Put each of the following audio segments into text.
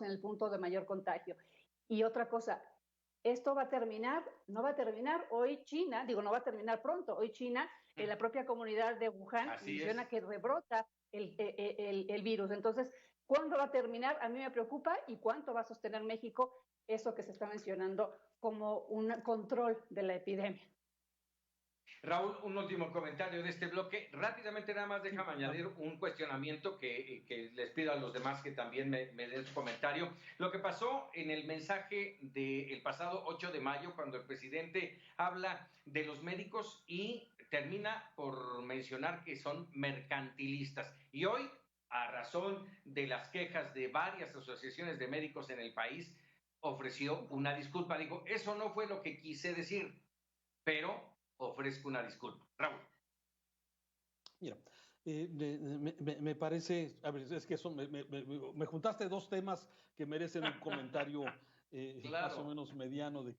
en el punto de mayor contagio. Y otra cosa, ¿esto va a terminar? No va a terminar. Hoy China, digo, no va a terminar pronto. Hoy China, en la propia comunidad de Wuhan, Así menciona es. que rebrota el virus. Entonces, ¿cuándo va a terminar? A mí me preocupa y cuánto va a sostener México eso que se está mencionando como un control de la epidemia. Raúl, un último comentario de este bloque. Rápidamente nada más Sí, déjame añadir un cuestionamiento que les pido a los demás que también me den su comentario. Lo que pasó en el mensaje del pasado 8 de mayo, cuando el presidente habla de los médicos y termina por mencionar que son mercantilistas. Y hoy, a razón de las quejas de varias asociaciones de médicos en el país, ofreció una disculpa. Dijo, eso no fue lo que quise decir, pero ofrezco una disculpa. Raúl. mira, me parece, a ver, es que me juntaste dos temas que merecen un comentario más o Claro. menos mediano de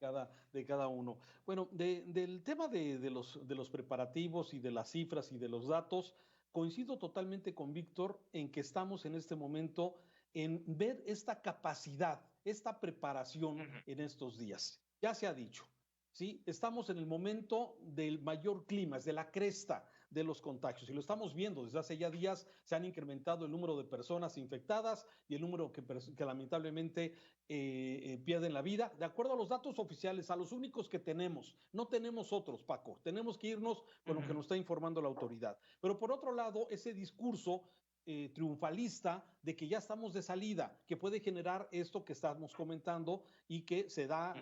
cada uno. Bueno, del tema de los preparativos y de las cifras y de los datos, coincido totalmente con Víctor en que estamos en este momento en ver esta capacidad, esta preparación en estos días. Ya se ha dicho. ¿Sí? Estamos en el momento del mayor clima, es de la cresta de los contagios. Y lo estamos viendo, desde hace ya días se han incrementado el número de personas infectadas y el número que lamentablemente pierden la vida. De acuerdo a los datos oficiales, a los únicos que tenemos, no tenemos otros, Paco, tenemos que irnos con lo que nos está informando la autoridad. Pero por otro lado, ese discurso triunfalista de que ya estamos de salida, que puede generar esto que estamos comentando y que se da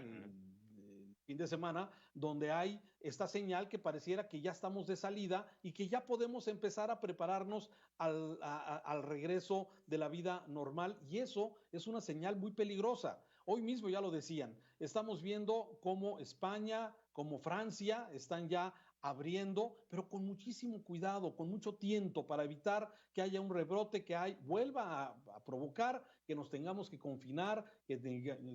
fin de semana, donde hay esta señal que pareciera que ya estamos de salida y que ya podemos empezar a prepararnos al regreso de la vida normal. Y eso es una señal muy peligrosa. Hoy mismo ya lo decían, estamos viendo cómo España, como Francia, están ya abriendo, pero con muchísimo cuidado, con mucho tiento para evitar que haya un rebrote vuelva a provocar que nos tengamos que confinar, que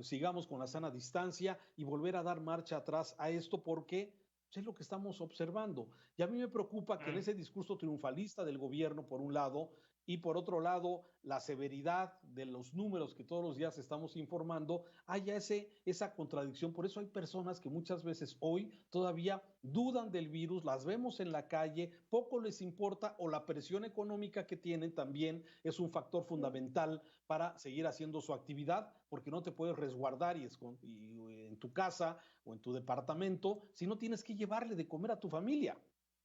sigamos con la sana distancia y volver a dar marcha atrás a esto porque es lo que estamos observando. Y a mí me preocupa que en ese discurso triunfalista del gobierno, por un lado, y por otro lado, la severidad de los números que todos los días estamos informando, haya esa contradicción. Por eso hay personas que muchas veces hoy todavía dudan del virus, las vemos en la calle, poco les importa o la presión económica que tienen también es un factor fundamental para seguir haciendo su actividad, porque no te puedes resguardar y en tu casa o en tu departamento si no tienes que llevarle de comer a tu familia.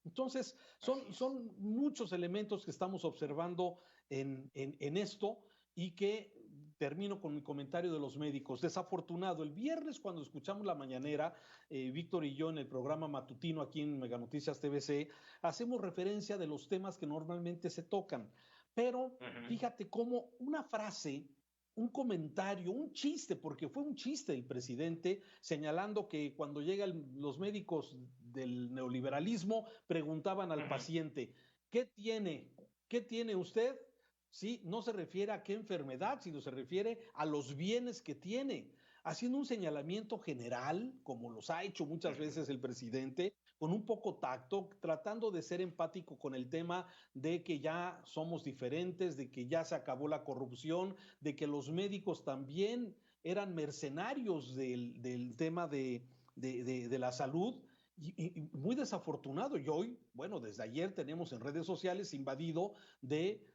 Entonces, son muchos elementos que estamos observando en esto y que termino con mi comentario de los médicos. Desafortunado, el viernes cuando escuchamos la mañanera, Víctor y yo en el programa matutino aquí en Mega Noticias TVC, hacemos referencia de los temas que normalmente se tocan. Pero fíjate cómo una frase, un comentario, un chiste, porque fue un chiste el presidente, señalando que cuando llegan los médicos del neoliberalismo, preguntaban al paciente, ¿qué tiene? ¿Qué tiene usted? Sí, no se refiere a qué enfermedad, sino se refiere a los bienes que tiene, haciendo un señalamiento general, como los ha hecho muchas veces el presidente, con un poco tacto, tratando de ser empático con el tema de que ya somos diferentes, de que ya se acabó la corrupción, de que los médicos también eran mercenarios del tema de la salud. Y muy desafortunado. Y hoy, bueno, desde ayer tenemos en redes sociales invadido de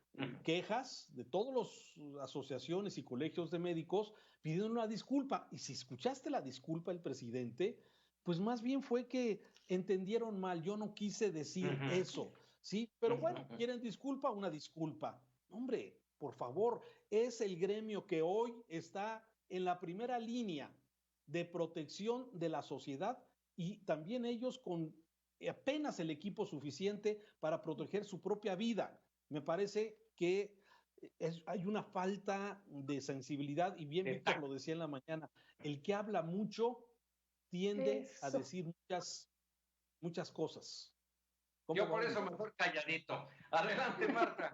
quejas de todas las asociaciones y colegios de médicos pidiendo una disculpa. Y si escuchaste la disculpa del presidente, pues más bien fue que entendieron mal. Yo no quise decir eso, ¿sí? Pero bueno, quieren disculpa, una disculpa. Hombre, por favor, es el gremio que hoy está en la primera línea de protección de la sociedad y también ellos con apenas el equipo suficiente para proteger su propia vida. Me parece que hay una falta de sensibilidad y bien Víctor lo decía en la mañana, el que habla mucho tiende a Eso. decir muchas cosas. Yo ¿Cómo por va, eso Víctor? mejor calladito. Adelante, Marta.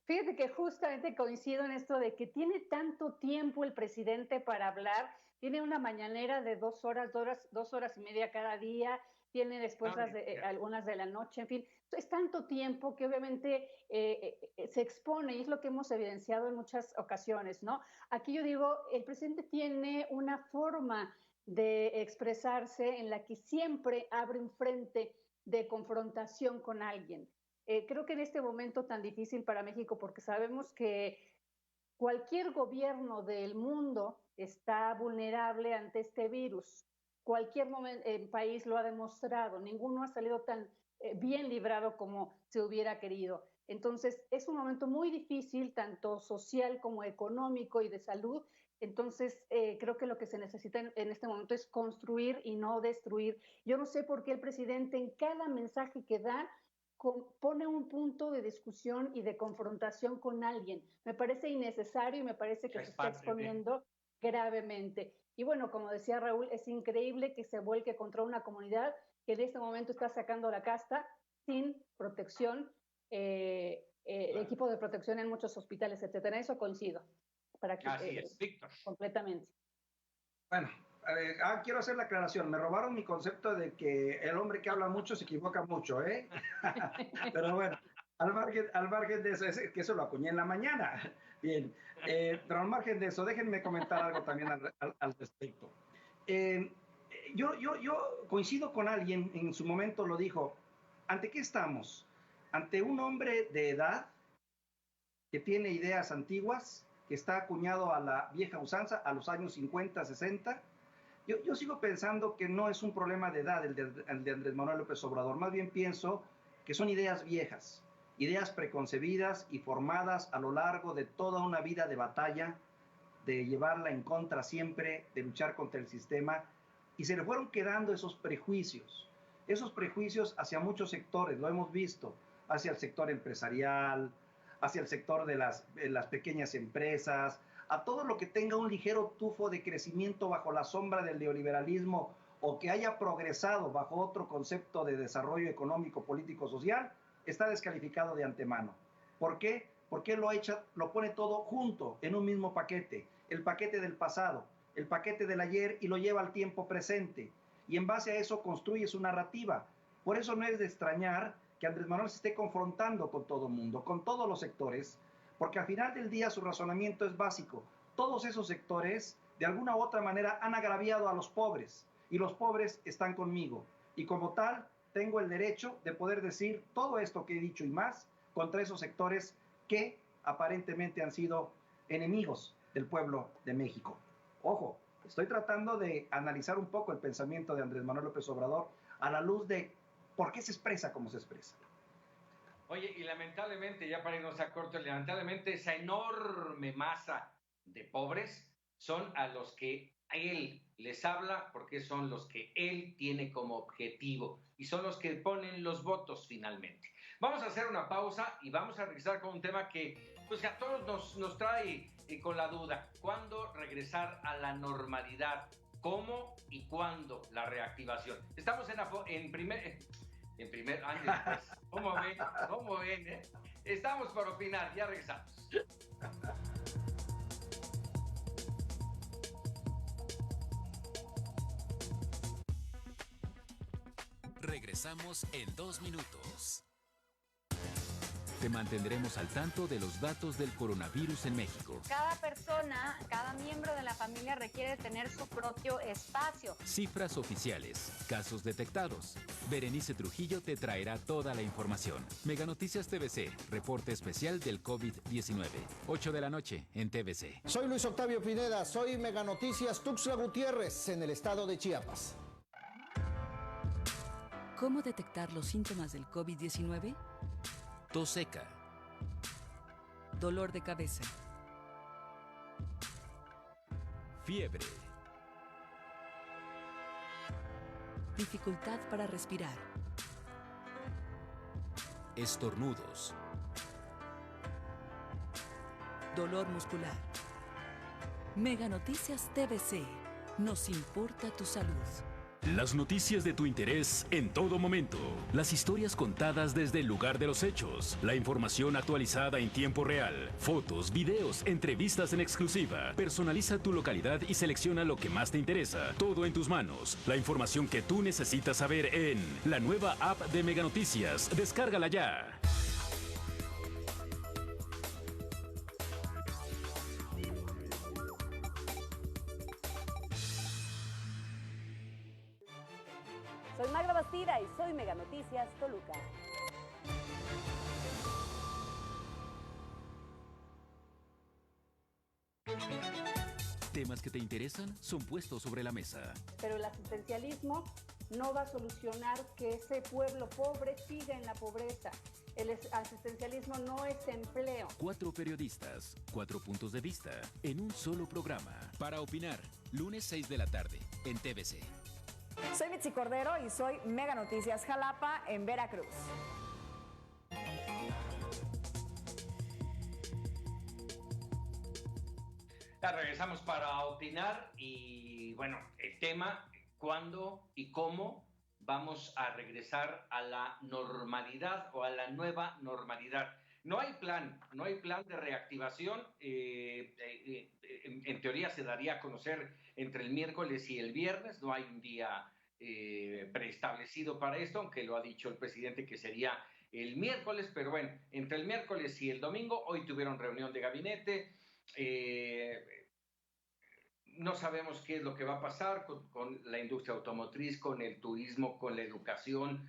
Fíjate que justamente coincido en esto de que tiene tanto tiempo el presidente para hablar, tiene una mañanera de 2 horas, 2 horas y media cada día, tienen después algunas de la noche, en fin. Es tanto tiempo que obviamente se expone, y es lo que hemos evidenciado en muchas ocasiones, ¿no? Aquí yo digo, el presidente tiene una forma de expresarse en la que siempre abre un frente de confrontación con alguien. Creo que en este momento tan difícil para México, porque sabemos que cualquier gobierno del mundo está vulnerable ante este virus. Cualquier país lo ha demostrado. Ninguno ha salido tan bien librado como se hubiera querido. Entonces, es un momento muy difícil, tanto social como económico y de salud. Entonces, creo que lo que se necesita en este momento es construir y no destruir. Yo no sé por qué el presidente en cada mensaje que da pone un punto de discusión y de confrontación con alguien. Me parece innecesario y me parece que se está exponiendo gravemente. Y bueno, como decía Raúl, es increíble que se vuelque contra una comunidad que en este momento está sacando la casta sin protección, equipo de protección en muchos hospitales, etcétera. En eso coincido. Para que, así es, Víctor. Completamente. Bueno, quiero hacer la aclaración. Me robaron mi concepto de que el hombre que habla mucho se equivoca mucho, ¿eh? Pero bueno, al margen de eso, es que eso lo acuñé en la mañana. Bien, pero al margen de eso, déjenme comentar algo también al respecto. Yo coincido con alguien, en su momento lo dijo, ¿ante qué estamos? ¿Ante un hombre de edad que tiene ideas antiguas, que está acuñado a la vieja usanza, a los años 50, 60? Yo sigo pensando que no es un problema de edad el de Andrés Manuel López Obrador, más bien pienso que son ideas viejas, ideas preconcebidas y formadas a lo largo de toda una vida de batalla, de llevarla en contra siempre, de luchar contra el sistema, y se le fueron quedando esos prejuicios hacia muchos sectores, lo hemos visto, hacia el sector empresarial, hacia el sector de las pequeñas empresas, a todo lo que tenga un ligero tufo de crecimiento bajo la sombra del neoliberalismo o que haya progresado bajo otro concepto de desarrollo económico, político, social, está descalificado de antemano. ¿Por qué? Porque lo pone todo junto en un mismo paquete, el paquete del pasado, el paquete del ayer, y lo lleva al tiempo presente. Y en base a eso construye su narrativa. Por eso no es de extrañar que Andrés Manuel se esté confrontando con todo el mundo, con todos los sectores, porque al final del día su razonamiento es básico. Todos esos sectores, de alguna u otra manera, han agraviado a los pobres, y los pobres están conmigo. Y como tal, tengo el derecho de poder decir todo esto que he dicho y más contra esos sectores que aparentemente han sido enemigos del pueblo de México. Ojo, estoy tratando de analizar un poco el pensamiento de Andrés Manuel López Obrador a la luz de por qué se expresa como se expresa. Oye, y lamentablemente, ya para irnos a corto, lamentablemente esa enorme masa de pobres son a los que él les habla, porque son los que él tiene como objetivo y son los que ponen los votos finalmente. Vamos a hacer una pausa y vamos a regresar con un tema que pues a todos nos trae con la duda. ¿Cuándo regresar a la normalidad? ¿Cómo y cuándo la reactivación? Estamos en primer año después. ¿Cómo ven? Estamos por opinar, ya regresamos. Regresamos en 2 minutos. Te mantendremos al tanto de los datos del coronavirus en México. Cada persona, cada miembro de la familia requiere tener su propio espacio. Cifras oficiales, casos detectados. Berenice Trujillo te traerá toda la información. Mega Noticias TVC, reporte especial del COVID-19. 8 de la noche en TVC. Soy Luis Octavio Pineda, soy Mega Noticias Tuxtla Gutiérrez, en el estado de Chiapas. ¿Cómo detectar los síntomas del COVID-19? Tos seca. Dolor de cabeza. Fiebre. Dificultad para respirar. Estornudos. Dolor muscular. Mega Noticias TVC. Nos importa tu salud. Las noticias de tu interés en todo momento. Las historias contadas desde el lugar de los hechos. La información actualizada en tiempo real. Fotos, videos, entrevistas en exclusiva. Personaliza tu localidad y selecciona lo que más te interesa. Todo en tus manos. La información que tú necesitas saber en la nueva app de Mega Noticias. Descárgala ya. Soy Magda Bastida y soy Mega Noticias Toluca. Temas que te interesan son puestos sobre la mesa. Pero el asistencialismo no va a solucionar que ese pueblo pobre siga en la pobreza. El asistencialismo no es empleo. 4 periodistas, 4 puntos de vista, en un solo programa. Para opinar, lunes 6 de la tarde, en TVC. Soy Mitzi Cordero y soy Mega Noticias Jalapa en Veracruz. Ya regresamos para opinar y bueno, el tema, cuándo y cómo vamos a regresar a la normalidad o a la nueva normalidad. No hay plan de reactivación. En teoría se daría a conocer entre el miércoles y el viernes. No hay un día preestablecido para esto, aunque lo ha dicho el presidente que sería el miércoles. Pero bueno, entre el miércoles y el domingo, hoy tuvieron reunión de gabinete. No sabemos qué es lo que va a pasar con la industria automotriz, con el turismo, con la educación.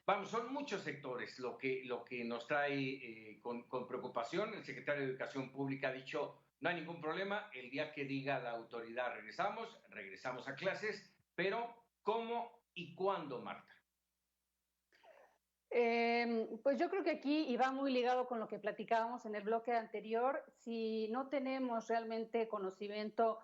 Vamos, son muchos sectores lo que nos trae con preocupación. El secretario de Educación Pública ha dicho, no hay ningún problema, el día que diga la autoridad regresamos a clases, pero ¿cómo y cuándo, Marta? Pues yo creo que aquí, y va muy ligado con lo que platicábamos en el bloque anterior, si no tenemos realmente conocimiento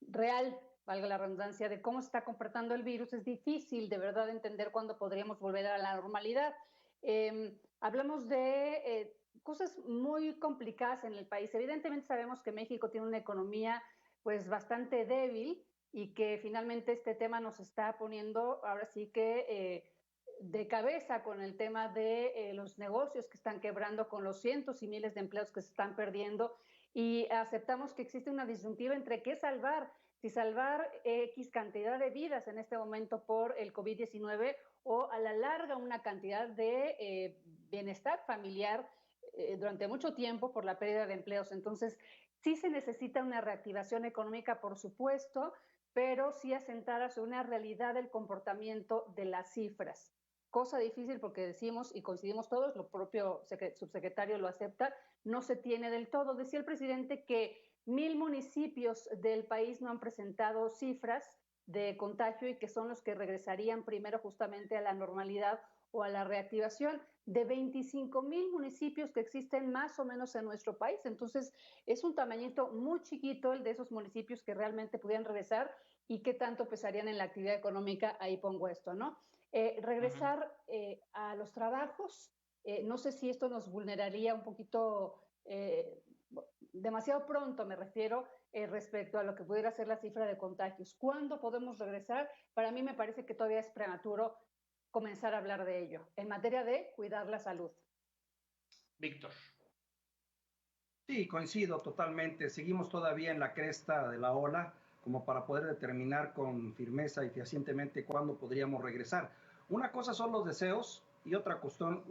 real, valga la redundancia, de cómo se está comportando el virus, es difícil de verdad entender cuándo podríamos volver a la normalidad. Hablamos de cosas muy complicadas en el país. Evidentemente sabemos que México tiene una economía pues bastante débil y que finalmente este tema nos está poniendo ahora sí que de cabeza con el tema de los negocios que están quebrando, con los cientos y miles de empleos que se están perdiendo, y aceptamos que existe una disyuntiva entre qué salvar, si salvar X cantidad de vidas en este momento por el COVID-19 o a la larga una cantidad de bienestar familiar durante mucho tiempo por la pérdida de empleos. Entonces, sí se necesita una reactivación económica, por supuesto, pero sí asentada sobre una realidad del comportamiento de las cifras. Cosa difícil porque decimos y coincidimos todos, lo propio subsecretario lo acepta, no se tiene del todo. Decía el presidente que 1,000 municipios del país no han presentado cifras de contagio y que son los que regresarían primero justamente a la normalidad o a la reactivación, de 25,000 municipios que existen más o menos en nuestro país. Entonces, es un tamañito muy chiquito el de esos municipios que realmente pudieran regresar y qué tanto pesarían en la actividad económica. Ahí pongo esto, ¿no? Regresar a los trabajos, no sé si esto nos vulneraría un poquito, demasiado pronto me refiero, respecto a lo que pudiera ser la cifra de contagios. ¿Cuándo podemos regresar? Para mí me parece que todavía es prematuro comenzar a hablar de ello, en materia de cuidar la salud. Víctor. Sí, coincido totalmente. Seguimos todavía en la cresta de la ola como para poder determinar con firmeza y fehacientemente cuándo podríamos regresar. Una cosa son los deseos y otra cuestión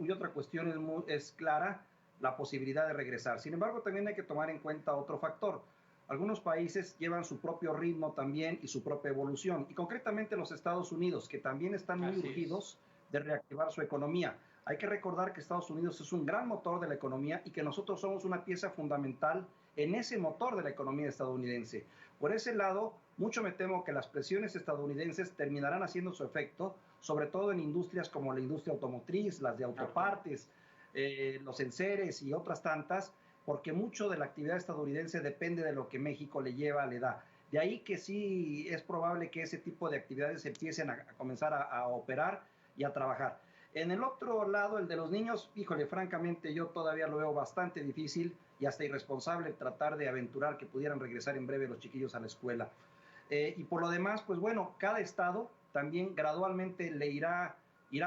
es clara, la posibilidad de regresar. Sin embargo, también hay que tomar en cuenta otro factor. Algunos países llevan su propio ritmo también y su propia evolución, y concretamente los Estados Unidos, que también están muy urgidos de reactivar su economía. Hay que recordar que Estados Unidos es un gran motor de la economía y que nosotros somos una pieza fundamental en ese motor de la economía estadounidense. Por ese lado, mucho me temo que las presiones estadounidenses terminarán haciendo su efecto, sobre todo en industrias como la industria automotriz, las de autopartes, los enseres y otras tantas, porque mucho de la actividad estadounidense depende de lo que México le da. De ahí que sí es probable que ese tipo de actividades empiecen a comenzar a operar y a trabajar. En el otro lado, el de los niños, híjole, francamente yo todavía lo veo bastante difícil y hasta irresponsable tratar de aventurar que pudieran regresar en breve los chiquillos a la escuela. Y por lo demás, pues bueno, cada estado también gradualmente le irá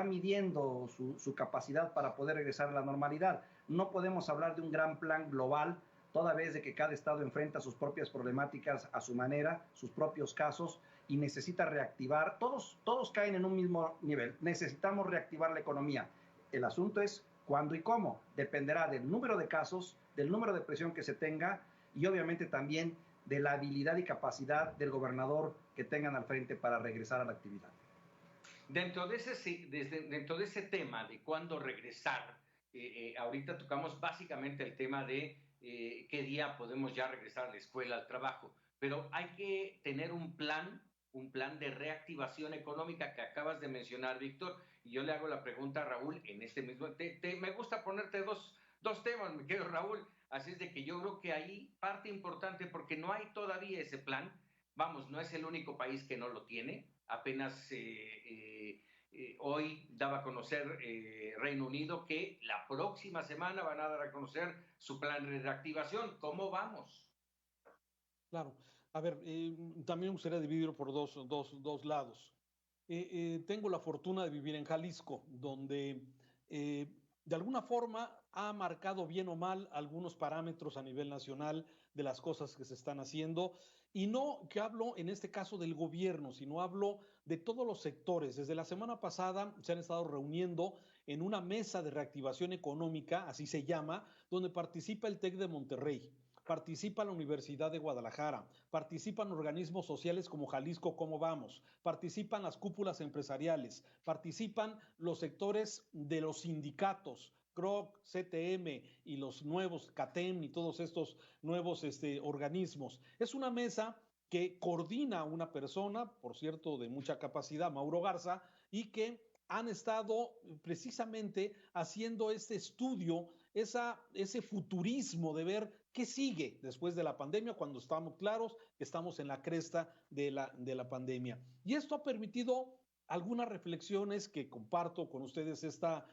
midiendo su capacidad para poder regresar a la normalidad. No podemos hablar de un gran plan global, toda vez de que cada estado enfrenta sus propias problemáticas a su manera, sus propios casos, y necesita reactivar. Todos caen en un mismo nivel. Necesitamos reactivar la economía. El asunto es cuándo y cómo. Dependerá del número de casos, del número de presión que se tenga y obviamente también de la habilidad y capacidad del gobernador que tengan al frente para regresar a la actividad. Dentro de ese tema de cuándo regresar, ahorita tocamos básicamente el tema de qué día podemos ya regresar a la escuela, al trabajo, pero hay que tener un plan de reactivación económica que acabas de mencionar, Víctor, y yo le hago la pregunta a Raúl en este mismo. Me gusta ponerte dos temas, mi querido Raúl, así es de que yo creo que ahí parte importante, porque no hay todavía ese plan. Vamos, no es el único país que no lo tiene. Apenas hoy daba a conocer Reino Unido que la próxima semana van a dar a conocer su plan de reactivación. ¿Cómo vamos? Claro. A ver, también me gustaría dividirlo por dos lados. Tengo la fortuna de vivir en Jalisco, donde de alguna forma ha marcado bien o mal algunos parámetros a nivel nacional de las cosas que se están haciendo. Y no que hablo en este caso del gobierno, sino hablo de todos los sectores. Desde la semana pasada se han estado reuniendo en una mesa de reactivación económica, así se llama, donde participa el TEC de Monterrey, participa la Universidad de Guadalajara, participan organismos sociales como Jalisco Cómo Vamos, participan las cúpulas empresariales, participan los sectores de los sindicatos, CROC, CTM y los nuevos CATEM y todos estos nuevos organismos. Es una mesa que coordina una persona, por cierto, de mucha capacidad, Mauro Garza, y que han estado precisamente haciendo este estudio, ese futurismo de ver qué sigue después de la pandemia, cuando estamos claros que estamos en la cresta de la pandemia. Y esto ha permitido algunas reflexiones que comparto con ustedes esta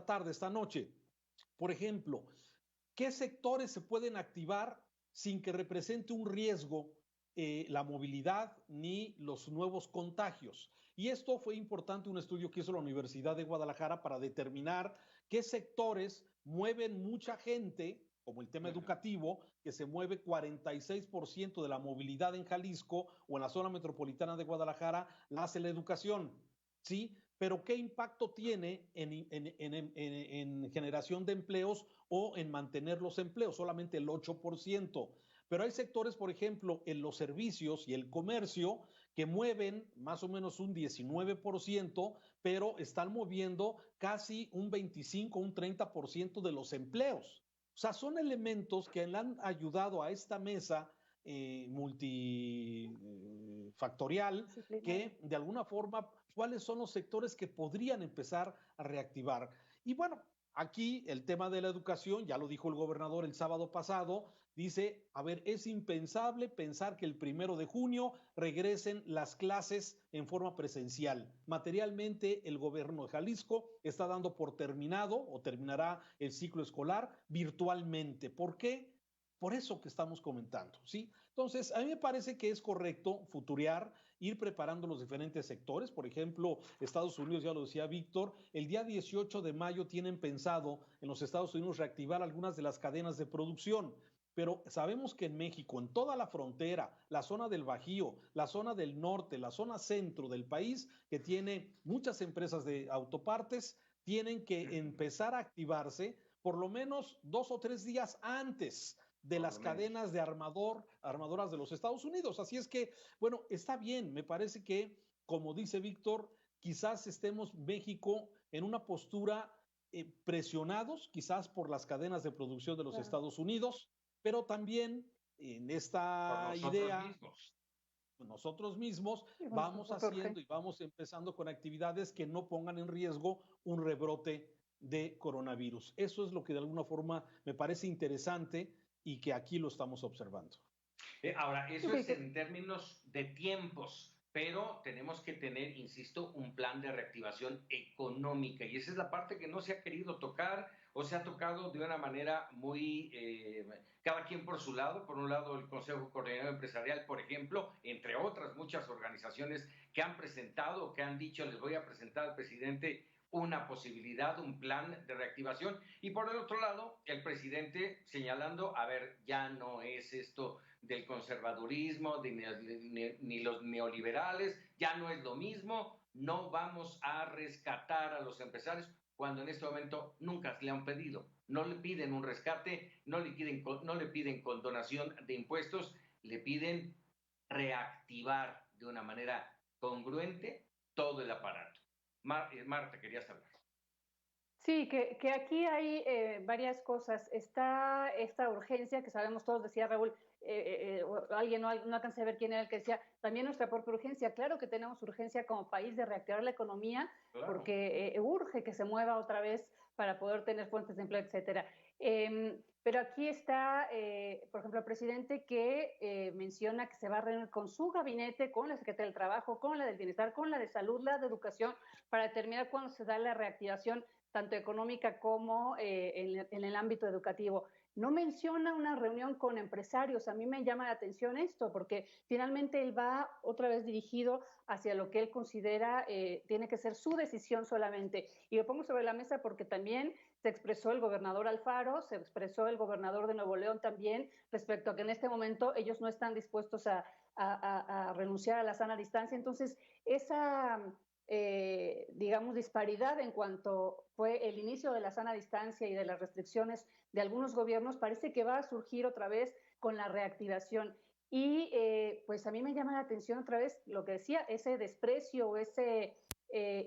tarde, esta noche. Por ejemplo, ¿qué sectores se pueden activar sin que represente un riesgo la movilidad ni los nuevos contagios? Y esto fue importante, un estudio que hizo la Universidad de Guadalajara para determinar qué sectores mueven mucha gente, como el tema educativo, que se mueve 46% de la movilidad en Jalisco o en la zona metropolitana de Guadalajara, la hace la educación, ¿sí? Pero ¿qué impacto tiene en generación de empleos o en mantener los empleos? Solamente el 8%. Pero hay sectores, por ejemplo, en los servicios y el comercio, que mueven más o menos un 19%, pero están moviendo casi un 25, un 30% de los empleos. O sea, son elementos que le han ayudado a esta mesa multifactorial, que de alguna forma, ¿cuáles son los sectores que podrían empezar a reactivar? Y bueno, aquí el tema de la educación, ya lo dijo el gobernador el sábado pasado, dice, a ver, es impensable pensar que el 1 de junio regresen las clases en forma presencial. Materialmente, el gobierno de Jalisco está dando por terminado o terminará el ciclo escolar virtualmente. ¿Por qué? Por eso que estamos comentando, ¿sí? Entonces, a mí me parece que es correcto futurear, ir preparando los diferentes sectores. Por ejemplo, Estados Unidos, ya lo decía Víctor, el día 18 de mayo tienen pensado en los Estados Unidos reactivar algunas de las cadenas de producción. Pero sabemos que en México, en toda la frontera, la zona del Bajío, la zona del norte, la zona centro del país, que tiene muchas empresas de autopartes, tienen que empezar a activarse por lo menos 2 o 3 días antes de las cadenas de armadoras de los Estados Unidos. Así es que, bueno, está bien. Me parece que, como dice Víctor, quizás estemos México en una postura presionados, quizás por las cadenas de producción de los Estados Unidos, pero también en esta idea, nosotros mismos vamos haciendo y vamos empezando con actividades que no pongan en riesgo un rebrote de coronavirus. Eso es lo que de alguna forma me parece interesante y que aquí lo estamos observando. Ahora, eso es en términos de tiempos, pero tenemos que tener, insisto, un plan de reactivación económica y esa es la parte que no se ha querido tocar o se ha tocado de una manera muy, cada quien por su lado? Por un lado, el Consejo Coordinador Empresarial, por ejemplo, entre otras muchas organizaciones que han presentado, que han dicho, les voy a presentar al presidente una posibilidad, un plan de reactivación, y por el otro lado, el presidente señalando, a ver, ya no es esto del conservadurismo, ni los neoliberales, ya no es lo mismo, no vamos a rescatar a los empresarios, cuando en este momento nunca le han pedido, no le piden un rescate, no le piden condonación de impuestos, le piden reactivar de una manera congruente todo el aparato. Marta, querías hablar. Sí, que aquí hay varias cosas. Está esta urgencia que sabemos todos, decía Raúl, alguien no alcancé a ver quién era el que decía, también nuestra propia urgencia. Claro que tenemos urgencia como país de reactivar la economía, claro, porque urge que se mueva otra vez para poder tener fuentes de empleo, etcétera. Pero aquí está, por ejemplo, el presidente que menciona que se va a reunir con su gabinete, con la Secretaría del Trabajo, con la del Bienestar, con la de Salud, la de Educación, para determinar cuándo se da la reactivación tanto económica como en el ámbito educativo. No menciona una reunión con empresarios. A mí me llama la atención esto, porque finalmente él va otra vez dirigido hacia lo que él considera tiene que ser su decisión solamente. Y lo pongo sobre la mesa porque también se expresó el gobernador Alfaro, se expresó el gobernador de Nuevo León también, respecto a que en este momento ellos no están dispuestos a renunciar a la sana distancia. Entonces, esa digamos, disparidad en cuanto fue el inicio de la sana distancia y de las restricciones de algunos gobiernos, parece que va a surgir otra vez con la reactivación. Y pues a mí me llama la atención otra vez lo que decía, ese desprecio o ese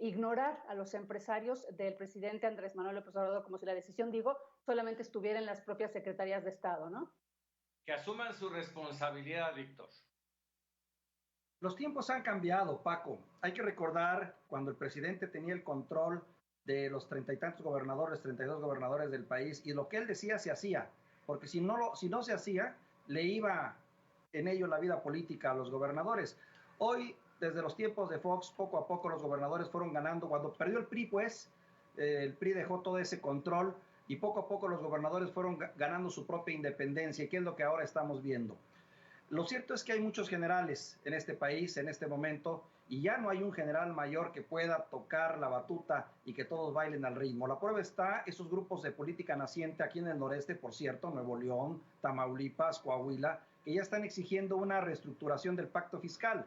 ignorar a los empresarios del presidente Andrés Manuel López Obrador, como si la decisión, digo, solamente estuviera en las propias secretarías de Estado, ¿no? Que asuman su responsabilidad, Víctor. Los tiempos han cambiado, Paco. Hay que recordar cuando el presidente tenía el control de los 30 y tantos gobernadores, 32 gobernadores del país, y lo que él decía se hacía, porque si no se hacía, le iba en ello la vida política a los gobernadores. Hoy, desde los tiempos de Fox, poco a poco los gobernadores fueron ganando. Cuando perdió el PRI, pues, el PRI dejó todo ese control y poco a poco los gobernadores fueron ganando su propia independencia, y qué es lo que ahora estamos viendo. Lo cierto es que hay muchos generales en este país, en este momento, y ya no hay un general mayor que pueda tocar la batuta y que todos bailen al ritmo. La prueba está esos grupos de política naciente aquí en el noreste, por cierto, Nuevo León, Tamaulipas, Coahuila, que ya están exigiendo una reestructuración del pacto fiscal,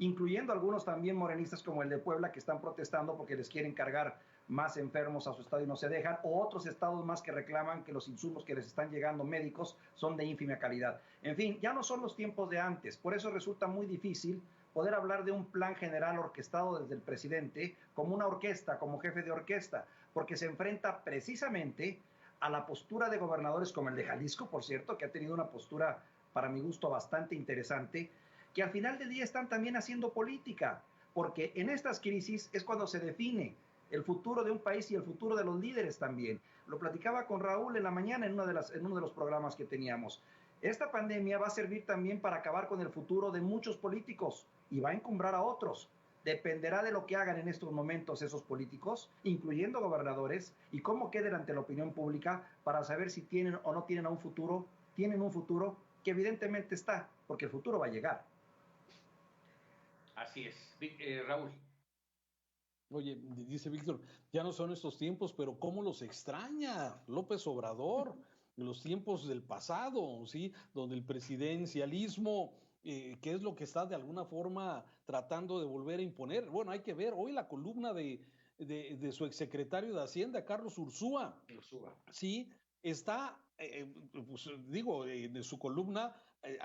incluyendo algunos también morenistas como el de Puebla, que están protestando porque les quieren cargar más enfermos a su estado y no se dejan, o otros estados más que reclaman que los insumos que les están llegando médicos son de ínfima calidad. En fin, ya no son los tiempos de antes, por eso resulta muy difícil poder hablar de un plan general orquestado desde el presidente como una orquesta, como jefe de orquesta, porque se enfrenta precisamente a la postura de gobernadores como el de Jalisco, por cierto, que ha tenido una postura, para mi gusto, bastante interesante, que al final del día están también haciendo política, porque en estas crisis es cuando se define el futuro de un país y el futuro de los líderes también. Lo platicaba con Raúl en la mañana en uno de los programas que teníamos. Esta pandemia va a servir también para acabar con el futuro de muchos políticos y va a encumbrar a otros. Dependerá de lo que hagan en estos momentos esos políticos, incluyendo gobernadores, y cómo queden ante la opinión pública para saber si tienen o no tienen un futuro que evidentemente está, porque el futuro va a llegar. Así es. Raúl. Oye, dice Víctor, ya no son estos tiempos, pero ¿cómo los extraña López Obrador? Los tiempos del pasado, ¿sí? Donde el presidencialismo, ¿qué es lo que está de alguna forma tratando de volver a imponer? Bueno, hay que ver hoy la columna de su exsecretario de Hacienda, Carlos Ursúa. Sí, está, pues, digo, de su columna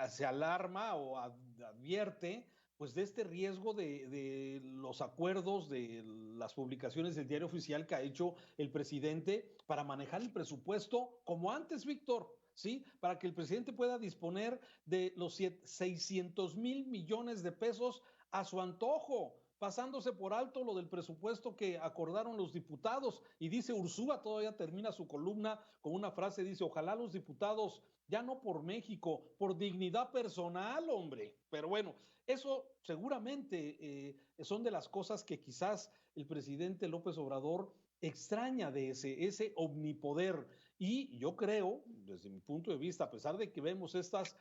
se alarma o advierte pues de este riesgo de los acuerdos, de las publicaciones del Diario Oficial que ha hecho el presidente para manejar el presupuesto como antes, Víctor, ¿sí? Para que el presidente pueda disponer de los 600,000 millones de pesos a su antojo, pasándose por alto lo del presupuesto que acordaron los diputados. Y dice Ursúa, todavía termina su columna con una frase, dice, ojalá los diputados, ya no por México, por dignidad personal, hombre. Pero bueno, eso seguramente son de las cosas que quizás el presidente López Obrador extraña de ese omnipoder. Y yo creo, desde mi punto de vista, a pesar de que vemos estas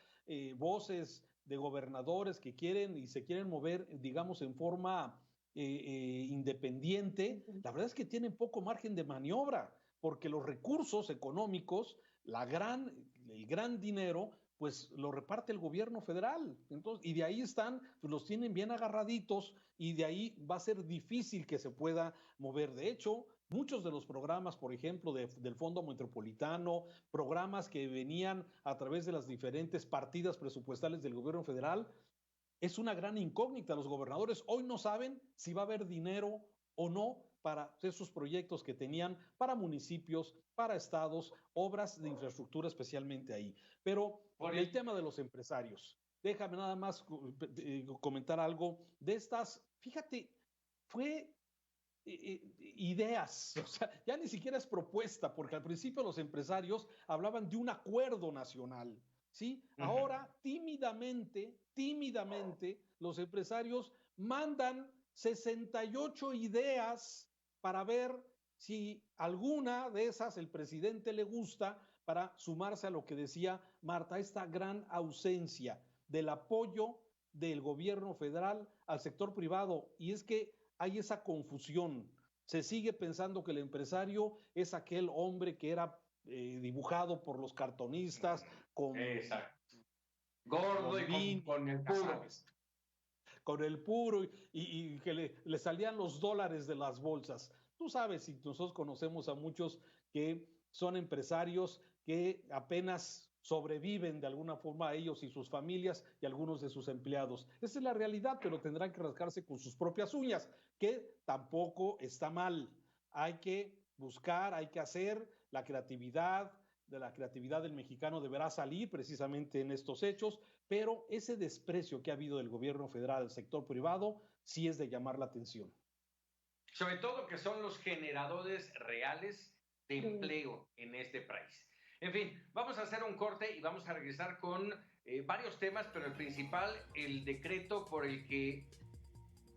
voces de gobernadores que quieren y se quieren mover, digamos, en forma independiente, la verdad es que tienen poco margen de maniobra, porque los recursos económicos, el gran dinero, pues lo reparte el gobierno federal. Entonces, y de ahí están, pues los tienen bien agarraditos y de ahí va a ser difícil que se pueda mover. De hecho, muchos de los programas, por ejemplo, del Fondo Metropolitano, programas que venían a través de las diferentes partidas presupuestales del gobierno federal, es una gran incógnita. Los gobernadores hoy no saben si va a haber dinero o no para esos proyectos que tenían para municipios, para estados, obras de infraestructura especialmente ahí. Pero por el tema de los empresarios, déjame nada más comentar algo de estas, fíjate, fue ideas, o sea, ya ni siquiera es propuesta, porque al principio los empresarios hablaban de un acuerdo nacional, ¿sí? Ahora, tímidamente, los empresarios mandan 68 ideas para ver si alguna de esas el presidente le gusta, para sumarse a lo que decía Marta, esta gran ausencia del apoyo del gobierno federal al sector privado. Y es que hay esa confusión. Se sigue pensando que el empresario es aquel hombre que era dibujado por los cartonistas con... Exacto. Gordo y con el puro. Con el puro y que le salían los dólares de las bolsas. Tú sabes, y nosotros conocemos a muchos que son empresarios que apenas sobreviven de alguna forma a ellos y sus familias y algunos de sus empleados. Esa es la realidad, pero tendrán que rascarse con sus propias uñas, que tampoco está mal. Hay que buscar, hay que hacer la creatividad del mexicano deberá salir precisamente en estos hechos, pero ese desprecio que ha habido del gobierno federal al sector privado sí es de llamar la atención. Sobre todo que son los generadores reales de empleo en este país. En fin, vamos a hacer un corte y vamos a regresar con varios temas, pero el principal, el decreto por el que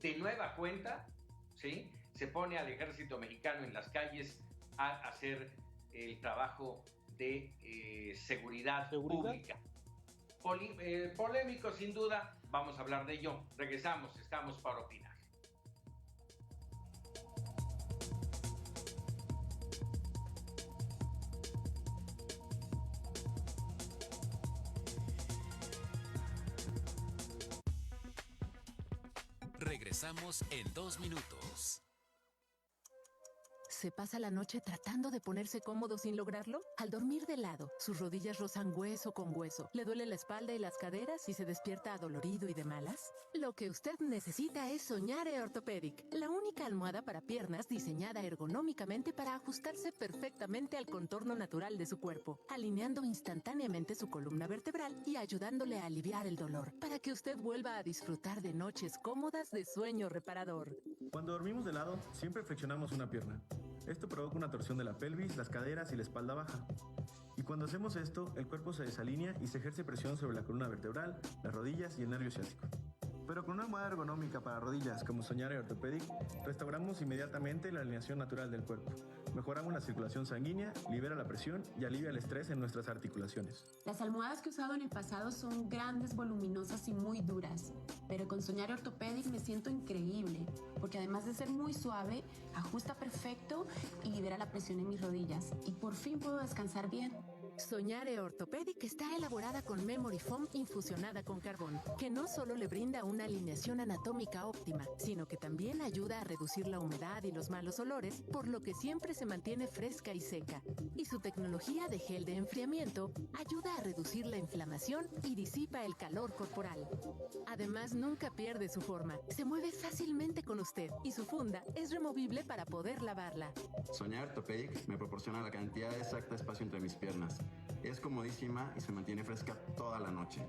de nueva cuenta, ¿sí?, se pone al ejército mexicano en las calles a hacer el trabajo de seguridad pública. Polémico sin duda, vamos a hablar de ello. Regresamos, estamos para opinar. Regresamos en 2 minutos. ¿Se pasa la noche tratando de ponerse cómodo sin lograrlo? Al dormir de lado, sus rodillas rozan hueso con hueso, le duele la espalda y las caderas y se despierta adolorido y de malas. Lo que usted necesita es Soñare Orthopedic, la única almohada para piernas diseñada ergonómicamente para ajustarse perfectamente al contorno natural de su cuerpo, alineando instantáneamente su columna vertebral y ayudándole a aliviar el dolor, para que usted vuelva a disfrutar de noches cómodas de sueño reparador. Cuando dormimos de lado, siempre flexionamos una pierna. Esto provoca una torsión de la pelvis, las caderas y la espalda baja. Y cuando hacemos esto, el cuerpo se desalinea y se ejerce presión sobre la columna vertebral, las rodillas y el nervio ciático. Pero con una almohada ergonómica para rodillas como Soñare Orthopedic, restauramos inmediatamente la alineación natural del cuerpo. Mejoramos la circulación sanguínea, libera la presión y alivia el estrés en nuestras articulaciones. Las almohadas que he usado en el pasado son grandes, voluminosas y muy duras, pero con Soñare Orthopedic me siento increíble, porque además de ser muy suave, ajusta perfecto y libera la presión en mis rodillas. Y por fin puedo descansar bien. Soñare Orthopedic está elaborada con Memory Foam infusionada con carbón, que no solo le brinda una alineación anatómica óptima, sino que también ayuda a reducir la humedad y los malos olores, por lo que siempre se mantiene fresca y seca. Y su tecnología de gel de enfriamiento ayuda a reducir la inflamación y disipa el calor corporal. Además, nunca pierde su forma, se mueve fácilmente con usted y su funda es removible para poder lavarla. Soñare Orthopedic me proporciona la cantidad exacta de espacio entre mis piernas. Es comodísima y se mantiene fresca toda la noche.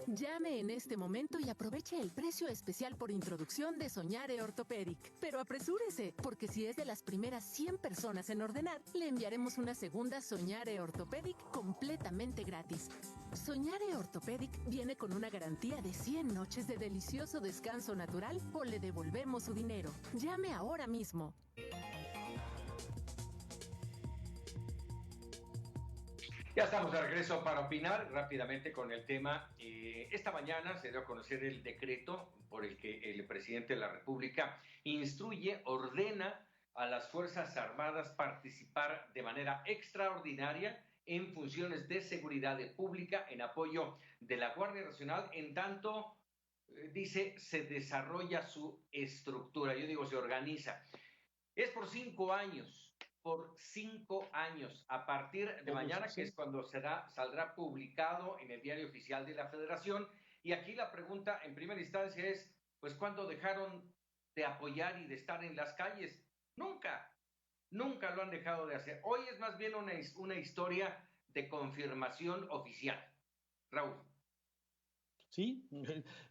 Llame en este momento y aproveche el precio especial por introducción de Soñare Orthopedic. Pero apresúrese, porque si es de las primeras 100 personas en ordenar, le enviaremos una segunda Soñare Orthopedic completamente gratis. Soñare Orthopedic viene con una garantía de 100 noches de delicioso descanso natural o le devolvemos su dinero. Llame ahora mismo. Ya estamos de regreso para opinar rápidamente con el tema. Esta mañana se dio a conocer el decreto por el que el presidente de la República ordena a las Fuerzas Armadas participar de manera extraordinaria en funciones de seguridad pública en apoyo de la Guardia Nacional, en tanto, dice, se desarrolla su estructura. Yo digo, se organiza. Es por 5 años. Por 5 años, a partir de mañana, que es cuando saldrá publicado en el Diario Oficial de la Federación. Y aquí la pregunta en primera instancia es, pues, ¿cuándo dejaron de apoyar y de estar en las calles? Nunca lo han dejado de hacer. Hoy es más bien una historia de confirmación oficial. Raúl. Sí,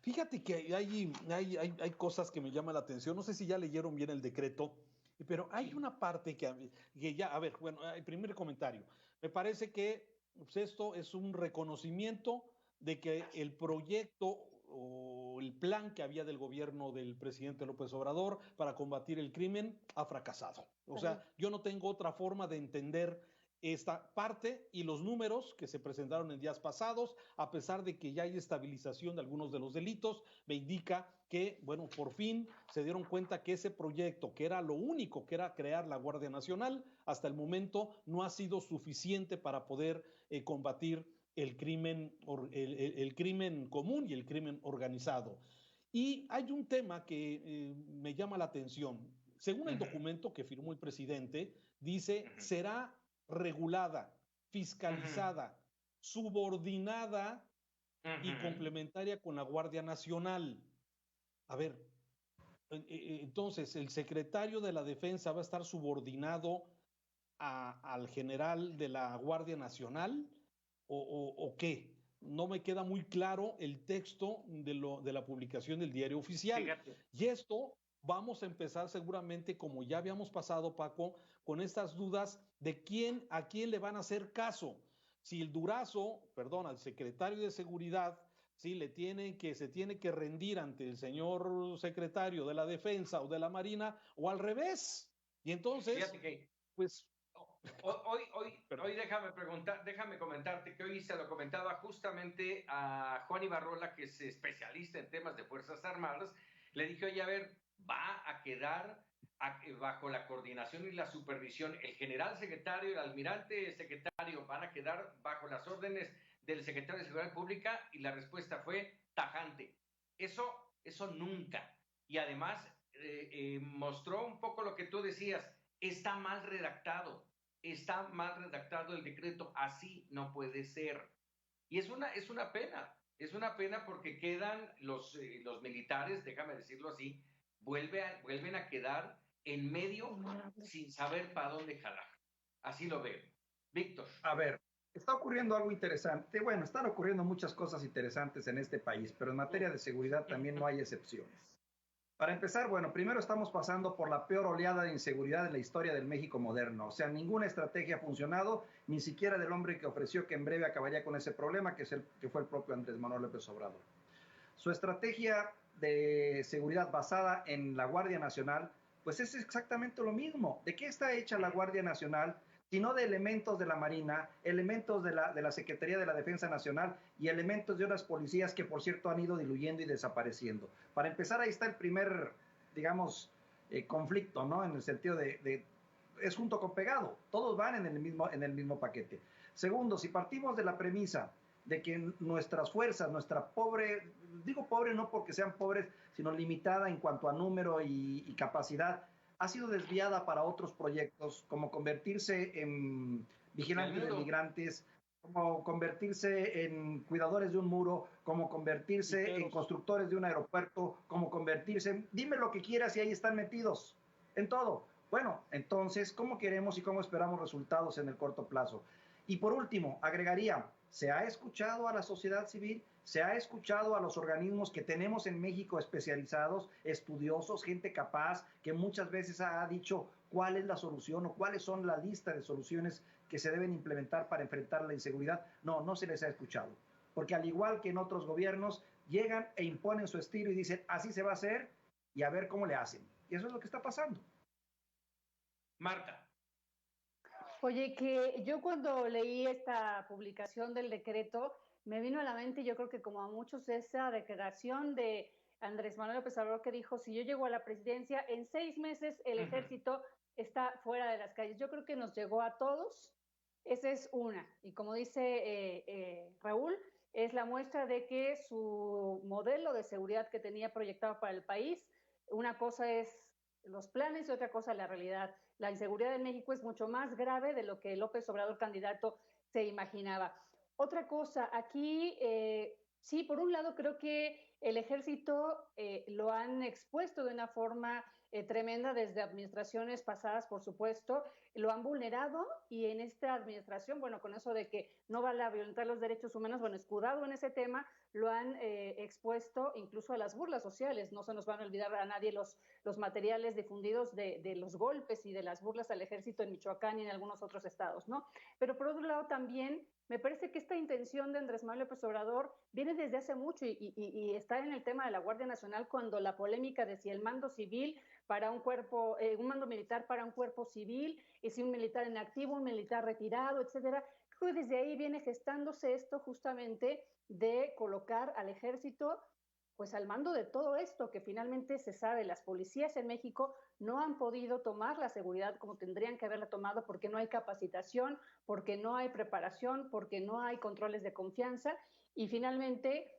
fíjate que hay cosas que me llaman la atención. No sé si ya leyeron bien el decreto, pero hay una parte que ya, a ver, bueno, el primer comentario. Me parece que pues, esto es un reconocimiento de que el proyecto o el plan que había del gobierno del presidente López Obrador para combatir el crimen ha fracasado. O sea, yo no tengo otra forma de entender esta parte, y los números que se presentaron en días pasados, a pesar de que ya hay estabilización de algunos de los delitos, me indica que, bueno, por fin se dieron cuenta que ese proyecto, que era lo único, que era crear la Guardia Nacional, hasta el momento no ha sido suficiente para poder combatir el crimen común y el crimen organizado. Y hay un tema que me llama la atención. Según el documento que firmó el presidente, dice, será regulada, fiscalizada, subordinada y complementaria con la Guardia Nacional. A ver, entonces, ¿el secretario de la Defensa va a estar subordinado al general de la Guardia Nacional o qué? No me queda muy claro el texto de la publicación del Diario Oficial. Fíjate. Y esto vamos a empezar seguramente, como ya habíamos pasado, Paco, con estas dudas de a quién le van a hacer caso. Si el Durazo, al secretario de Seguridad, si se tiene que rendir ante el señor secretario de la Defensa o de la Marina, o al revés. Y entonces, fíjate que pues... Hoy déjame comentarte que hoy se lo comentaba justamente a Juan Ibarrola, que es especialista en temas de Fuerzas Armadas. Le dije, oye, a ver, va a quedar bajo la coordinación y la supervisión el general secretario, el almirante secretario, van a quedar bajo las órdenes del secretario de Seguridad Pública, y la respuesta fue tajante. Eso nunca. Y además mostró un poco lo que tú decías, está mal redactado el decreto, así no puede ser. Y es una pena porque quedan los militares, déjame decirlo así, vuelven a quedar en medio sin saber para dónde jalar. Así lo veo. Víctor. A ver, está ocurriendo algo interesante. Bueno, están ocurriendo muchas cosas interesantes en este país, pero en materia de seguridad también no hay excepciones. Para empezar, bueno, primero estamos pasando por la peor oleada de inseguridad en la historia del México moderno. O sea, ninguna estrategia ha funcionado, ni siquiera del hombre que ofreció que en breve acabaría con ese problema, que fue el propio Andrés Manuel López Obrador. Su estrategia de seguridad basada en la Guardia Nacional, pues es exactamente lo mismo. ¿De qué está hecha la Guardia Nacional? Sino de elementos de la Marina, elementos de la Secretaría de la Defensa Nacional y elementos de unas policías que, por cierto, han ido diluyendo y desapareciendo. Para empezar, ahí está el primer, digamos, conflicto, ¿no? En el sentido de es junto con pegado, todos van en el mismo paquete. Segundo, si partimos de la premisa de que nuestras fuerzas, nuestra pobre, digo pobre no porque sean pobres, sino limitada en cuanto a número y capacidad, ha sido desviada para otros proyectos, como convertirse en vigilantes de migrantes, como convertirse en cuidadores de un muro, como convertirse en constructores de un aeropuerto, como convertirse en... Dime lo que quieras y ahí están metidos, en todo. Bueno, entonces, ¿cómo queremos y cómo esperamos resultados en el corto plazo? Y por último, agregaría, ¿se ha escuchado a la sociedad civil? ¿Se ha escuchado a los organismos que tenemos en México especializados, estudiosos, gente capaz, que muchas veces ha dicho cuál es la solución o cuáles son la lista de soluciones que se deben implementar para enfrentar la inseguridad? No, no se les ha escuchado. Porque al igual que en otros gobiernos, llegan e imponen su estilo y dicen, así se va a hacer y a ver cómo le hacen. Y eso es lo que está pasando. Marta. Oye, que yo cuando leí esta publicación del decreto, me vino a la mente, yo creo que como a muchos, esa declaración de Andrés Manuel López Obrador que dijo, si yo llego a la presidencia, en 6 meses el ejército está fuera de las calles. Yo creo que nos llegó a todos, esa es una. Y como dice Raúl, es la muestra de que su modelo de seguridad que tenía proyectado para el país, una cosa es los planes y otra cosa la realidad. La inseguridad en México es mucho más grave de lo que López Obrador candidato se imaginaba. Otra cosa, aquí sí, por un lado creo que el ejército lo han expuesto de una forma tremenda desde administraciones pasadas, por supuesto, lo han vulnerado y en esta administración, bueno, con eso de que no vale a violentar los derechos humanos, bueno, escudado en ese tema, lo han expuesto incluso a las burlas sociales. No se nos van a olvidar a nadie los materiales difundidos de los golpes y de las burlas al ejército en Michoacán y en algunos otros estados, ¿no? Pero por otro lado también me parece que esta intención de Andrés Manuel López Obrador viene desde hace mucho y está en el tema de la Guardia Nacional, cuando la polémica de si el mando civil para un cuerpo, un mando militar para un cuerpo civil, y si un militar en activo, un militar retirado, etcétera. Creo que desde ahí viene gestándose esto justamente de colocar al ejército pues al mando de todo esto, que finalmente se sabe, las policías en México no han podido tomar la seguridad como tendrían que haberla tomado porque no hay capacitación, porque no hay preparación, porque no hay controles de confianza y finalmente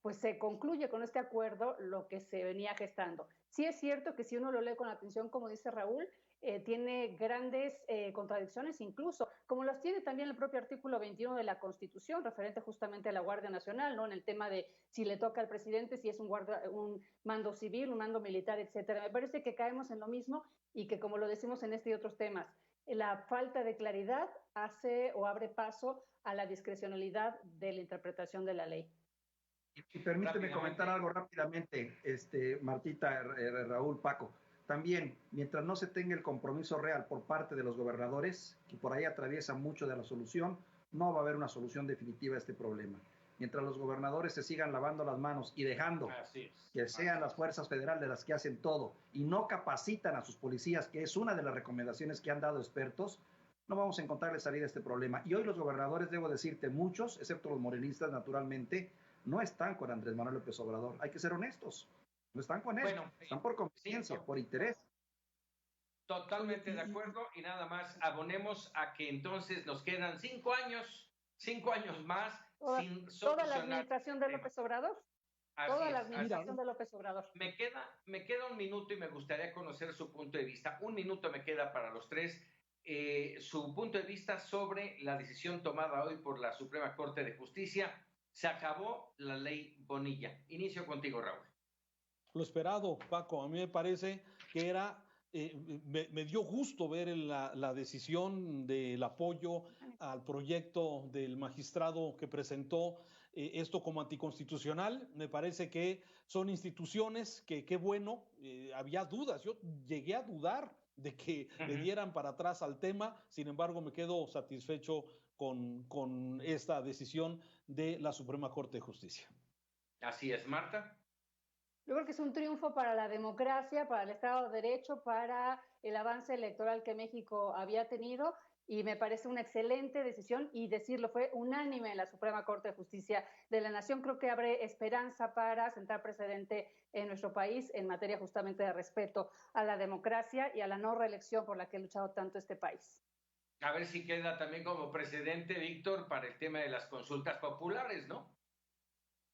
pues se concluye con este acuerdo lo que se venía gestando. Sí es cierto que si uno lo lee con atención, como dice Raúl, tiene grandes contradicciones incluso, como las tiene también el propio artículo 21 de la Constitución, referente justamente a la Guardia Nacional, ¿no? En el tema de si le toca al presidente, si es un mando civil, un mando militar, etcétera. Me parece que caemos en lo mismo y que, como lo decimos en este y otros temas, la falta de claridad hace o abre paso a la discrecionalidad de la interpretación de la ley. Y permíteme comentar algo rápidamente, Martita, Raúl, Paco. También, mientras no se tenga el compromiso real por parte de los gobernadores, que por ahí atraviesa mucho de la solución, no va a haber una solución definitiva a este problema. Mientras los gobernadores se sigan lavando las manos y dejando que sean las fuerzas federales las que hacen todo y no capacitan a sus policías, que es una de las recomendaciones que han dado expertos, no vamos a encontrarle salida a este problema. Y hoy los gobernadores, debo decirte, muchos, excepto los morenistas, naturalmente, no están con Andrés Manuel López Obrador. Hay que ser honestos. No están con él, están por conveniencia, por interés. Totalmente de acuerdo y nada más abonemos a que entonces nos quedan 5 años más sin solucionar. ¿Toda la administración de López Obrador? Toda la administración de López Obrador. Me queda un minuto y me gustaría conocer su punto de vista. Un minuto me queda para los tres. Su punto de vista sobre la decisión tomada hoy por la Suprema Corte de Justicia. Se acabó la ley Bonilla. Inicio contigo, Raúl. Lo esperado, Paco. A mí me parece que era, me dio gusto ver la decisión del apoyo al proyecto del magistrado que presentó esto como anticonstitucional. Me parece que son instituciones que, qué bueno, había dudas. Yo llegué a dudar de que le dieran para atrás al tema. Sin embargo, me quedo satisfecho con esta decisión de la Suprema Corte de Justicia. Así es, Marta. Yo creo que es un triunfo para la democracia, para el Estado de Derecho, para el avance electoral que México había tenido y me parece una excelente decisión y decirlo, fue unánime en la Suprema Corte de Justicia de la Nación. Creo que abre esperanza para sentar precedente en nuestro país en materia justamente de respeto a la democracia y a la no reelección por la que ha luchado tanto este país. A ver si queda también como precedente, Víctor, para el tema de las consultas populares, ¿no?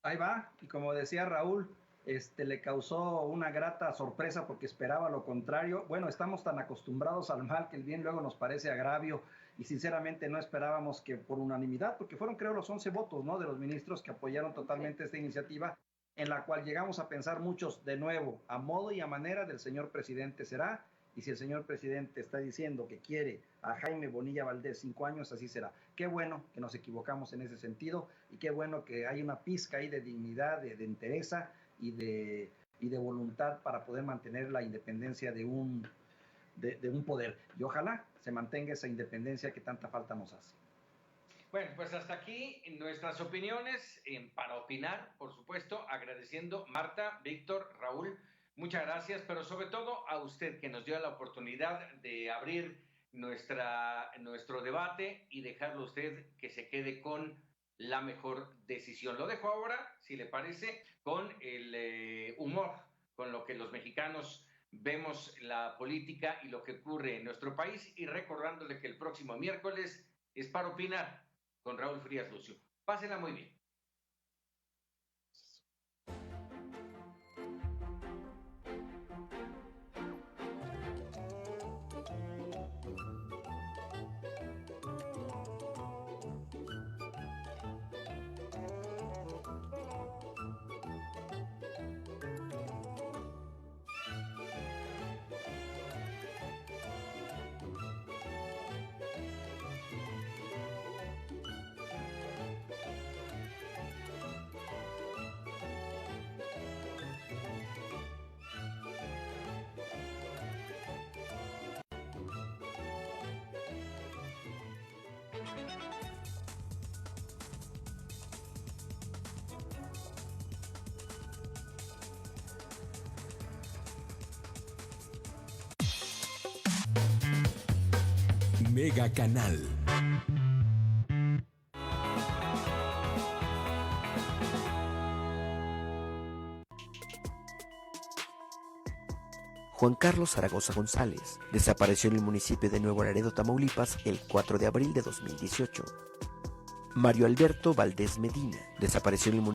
Ahí va, y como decía Raúl, le causó una grata sorpresa porque esperaba lo contrario. Bueno, estamos tan acostumbrados al mal que el bien luego nos parece agravio y sinceramente no esperábamos que por unanimidad, porque fueron creo los 11 votos, ¿no?, de los ministros que apoyaron totalmente esta iniciativa, en la cual llegamos a pensar muchos de nuevo, a modo y a manera del señor presidente será. Y si el señor presidente está diciendo que quiere a Jaime Bonilla Valdés 5 años, así será. Qué bueno que nos equivocamos en ese sentido y qué bueno que hay una pizca ahí de dignidad, de entereza y de voluntad para poder mantener la independencia de un poder. Y ojalá se mantenga esa independencia que tanta falta nos hace. Bueno, pues hasta aquí nuestras opiniones para opinar, por supuesto, agradeciendo Marta, Víctor, Raúl. Muchas gracias, pero sobre todo a usted que nos dio la oportunidad de abrir nuestro debate y dejarlo a usted que se quede con la mejor decisión. Lo dejo ahora, si le parece, con el humor, con lo que los mexicanos vemos la política y lo que ocurre en nuestro país, y recordándole que el próximo miércoles es para opinar con Raúl Frías Lucio. Pásenla muy bien. Mega Canal. Juan Carlos Zaragoza González desapareció en el municipio de Nuevo Laredo, Tamaulipas, el 4 de abril de 2018. Mario Alberto Valdés Medina desapareció en el municipio